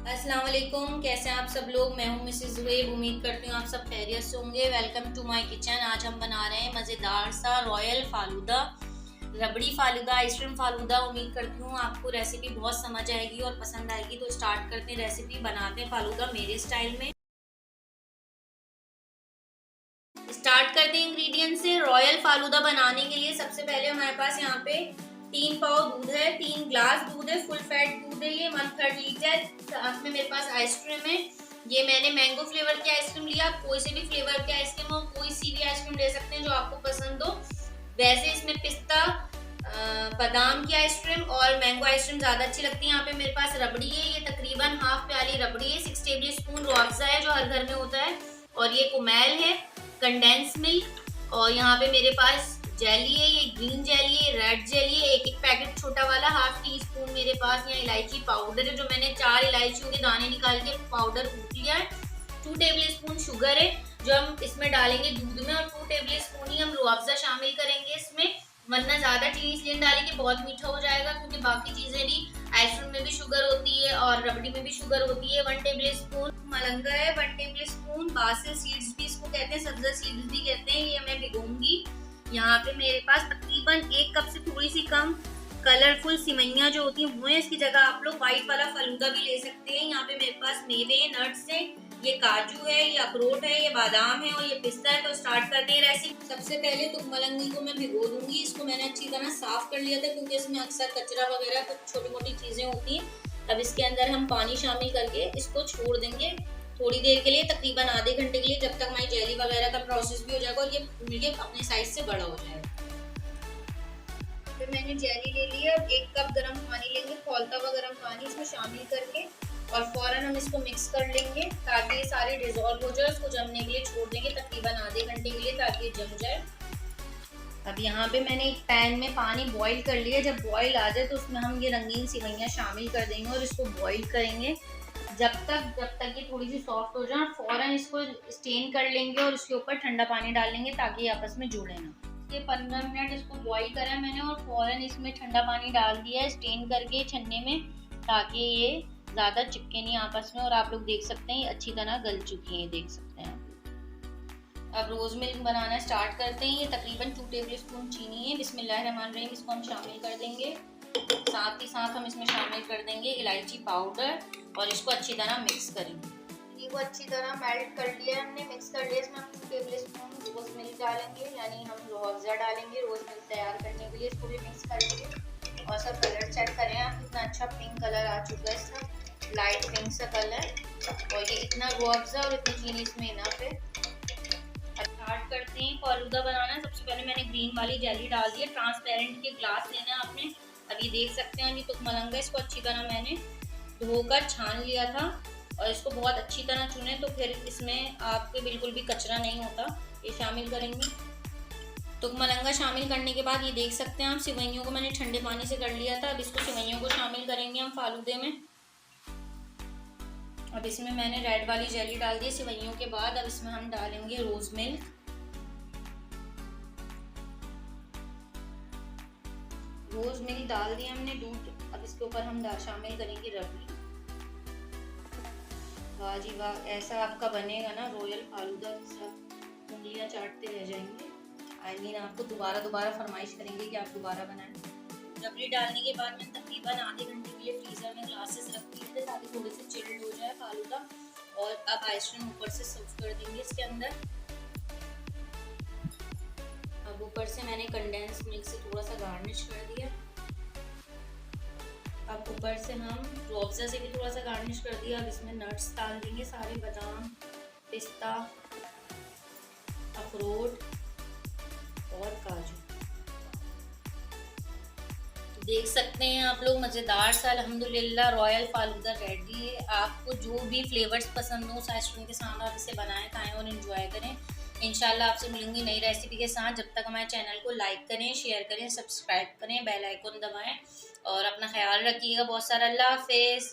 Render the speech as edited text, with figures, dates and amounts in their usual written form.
अस्सलाम वालेकुम, कैसे हैं आप सब लोग। मैं हूं मिसेस ज़ुबैर। उम्मीद करती हूँ आप सब खैरियत से होंगे। Welcome to my kitchen. आज हम बना रहे हैं मज़ेदार सा रॉयल फालूदा, रबड़ी फालूदा, आइसक्रीम फालूदा। उम्मीद करती हूँ आपको रेसिपी बहुत समझ आएगी और पसंद आएगी। तो स्टार्ट करते हैं रेसिपी, बनाते हैं फालूदा मेरे स्टाइल में। स्टार्ट करते हैं इंग्रेडिएंट से। रॉयल फालूदा बनाने के लिए सबसे पहले हमारे पास यहाँ पे 3 पाव दूध है, 3 ग्लास दूध है, फुल फैट दूध है ये, 1/3 लीटर। साथ में मेरे पास आइसक्रीम है। ये मैंने मैंगो फ्लेवर की आइसक्रीम लिया। कोई से भी फ्लेवर की आइसक्रीम हो, कोई सी भी आइसक्रीम ले सकते हैं जो आपको पसंद हो। वैसे इसमें पिस्ता, बादाम की आइसक्रीम और मैंगो आइसक्रीम ज्यादा अच्छी लगती है। यहाँ पे मेरे पास रबड़ी है, ये तकरीबन हाफ प्याली रबड़ी है। 6 टेबल स्पून रूह अफ़ज़ा है जो हर घर में होता है, और ये कुमैल है, कंडेंस मिल्क, और यहाँ पे मेरे पास जेली है, ये ग्रीन जेली है, रेड जेली है, एक पैकेट छोटा वाला, ½ टी स्पून मेरे पास यहाँ इलायची पाउडर है, जो मैंने 4 इलायचियों के दाने निकाल के पाउडर कूट लिया है। 2 टेबल स्पून शुगर है जो हम इसमें डालेंगे दूध में, और 2 टेबल स्पून ही हम रूह अफ़ज़ा शामिल करेंगे इसमें, वरना ज्यादा चीनी इसलिए डालेंगे बहुत मीठा हो जाएगा, क्योंकि बाकी चीजें भी, आइसक्रीम में भी शुगर होती है और रबड़ी में भी शुगर होती है। 1 टेबल स्पून मलंगा है, 1 टेबल स्पून बासिल सीड्स भी इसको कहते हैं, सब्जा सीड्स भी कहते हैं, ये मैं भिगोऊंगी। यहाँ पे मेरे पास तकरीबन 1 कप से थोड़ी सी कम कलरफुल सिवैयां जो होती हैं वो है। इसकी जगह आप लोग व्हाइट वाला फलूदा भी ले सकते हैं। यहाँ पे मेरे पास मेवे है, नट्स है, ये काजू है, ये अखरोट है, ये बादाम है और ये पिस्ता है। तो स्टार्ट करते हैं रेसिपी। सबसे पहले तो मलंगी को मैं भिगो दूंगी। इसको मैंने अच्छी तरह साफ कर लिया था, क्योंकि इसमें अक्सर कचरा वगैरह कुछ छोटी मोटी चीजें होती हैं। अब इसके अंदर हम पानी शामिल करके इसको छोड़ देंगे थोड़ी देर के लिए, तकरीबन आधे घंटे के लिए, जब तक हमारी जेली वगैरह का प्रोसेस भी हो जाएगा और ये फूल के अपने साइज से बड़ा हो जाएगा। फिर मैंने जेली ले ली है। 1 कप गर्म पानी लेंगे, खौलता हुआ गर्म पानी, इसमें शामिल करके और फौरन हम इसको मिक्स कर लेंगे ताकि ये सारे डिजोल्व हो जाए। उसको जमने के लिए छोड़ देंगे तकरीबन आधे घंटे के लिए, ताकि ये जम जाए। अब यहाँ पे मैंने एक पैन में पानी बॉईल कर लिया। जब बॉईल आ जाए तो उसमें हम ये रंगीन सिवैयां शामिल कर देंगे और इसको बॉईल करेंगे जब तक ये थोड़ी सी सॉफ्ट हो जाए। फौरन इसको स्टेन कर लेंगे और उसके ऊपर ठंडा पानी डाल लेंगे ताकि ये आपस में जुड़े ना। ये 15 मिनट इसको बॉईल करा मैंने और फौरन इसमें ठंडा पानी डाल दिया है स्टेन करके छन्ने में, ताकि ये ज़्यादा चिपके नहीं आपस में। और आप लोग देख सकते हैं ये अच्छी तरह गल चुकी है, देख सकते हैं आप। अब रोज़ मिल्क बनाना स्टार्ट करते हैं। ये तकरीबन 2 टेबल स्पून चीनी है। बिस्मिल्लाहिर्रहमानिर्रहीम, इसको हम शामिल कर देंगे। साथ ही साथ हम इसमें शामिल कर देंगे इलायची पाउडर और इसको अच्छी तरह मिक्स करेंगे। चीनी को अच्छी तरह मेल्ट कर लिया हमने, मिक्स कर लिया। इसमें हम 2 टेबल स्पून रोज़ मिल्क डालेंगे, यानी हम रूह अफ़ज़ा डालेंगे रोज़ मिल्क तैयार करने के लिए। इसको भी मिक्स करेंगे और सब कलर चेक करें आप, कितना अच्छा पिंक कलर आ चुका है इसका, लाइट पिंक सा कलर। और ये इतना रूह अफ़ज़ा और इतनी चीनी इसमें इनफ है। स्टार्ट करते हैं फालूदा बनाना। सबसे पहले मैंने ग्रीन वाली जेली डाल दी है। ट्रांसपेरेंट के ग्लास लेना आपने। अभी देख सकते हैं ये तुक मलंगा, इसको अच्छी तरह मैंने धोकर छान लिया था और इसको बहुत अच्छी तरह चुने, तो फिर इसमें आपके बिल्कुल भी कचरा नहीं होता। ये शामिल करेंगे। तुक मलंगा शामिल करने के बाद ये देख सकते हैं आप, सिवैयों को मैंने ठंडे पानी से कर लिया था। अब इसको सिवैयों को शामिल करेंगे हम फालूदे में। अब इसमें मैंने रेड वाली जेली डाल दी सिवैयों के बाद। अब इसमें हम डालेंगे रोज मिल्क, रोज मिल्क डाल दिया हमने, दूध। अब इसके ऊपर हम शामिल करेंगे रबड़ी। वाह जी वाह, ऐसा आपका बनेगा ना रॉयल फालूदा, सब उंगलियां चाटते रह जाएंगे। आई मीन आपको दोबारा फरमाइश करेंगे कि आप दोबारा बनाएं। रबड़ी डालने के बाद मैं तकरीबन आधे घंटे के लिए फ्रीजर में ग्लासेस रख दिए थे ताकि थोड़े से चिल्ड हो जाए फालूदा। और अब आइसक्रीम ऊपर से सर्व कर देंगे इसके अंदर। अब ऊपर से मैंने कंडेंस मिल्क से थोड़ा सा गार्निश कर दिया। अब ऊपर से हम रूह अफ़ज़ा से भी थोड़ा सा गार्निश कर दिया। अब इसमें नट्स डाल देंगे सारे, बादाम, पिस्ता, अखरोट और काजू। देख सकते हैं आप लोग, मज़ेदार सा अल्हम्दुलिल्लाह रॉयल फालूदा रेडी है। आपको जो भी फ्लेवर्स पसंद हो उस आइसक्रीम के साथ आप इसे बनाएं, खाएं और एंजॉय करें। इंशाल्लाह आपसे मिलूंगी नई रेसिपी के साथ। जब तक हमारे चैनल को लाइक करें, शेयर करें, सब्सक्राइब करें, बेल आइकन दबाएं और अपना ख्याल रखिएगा बहुत सारा। अल्लाह हाफिज़।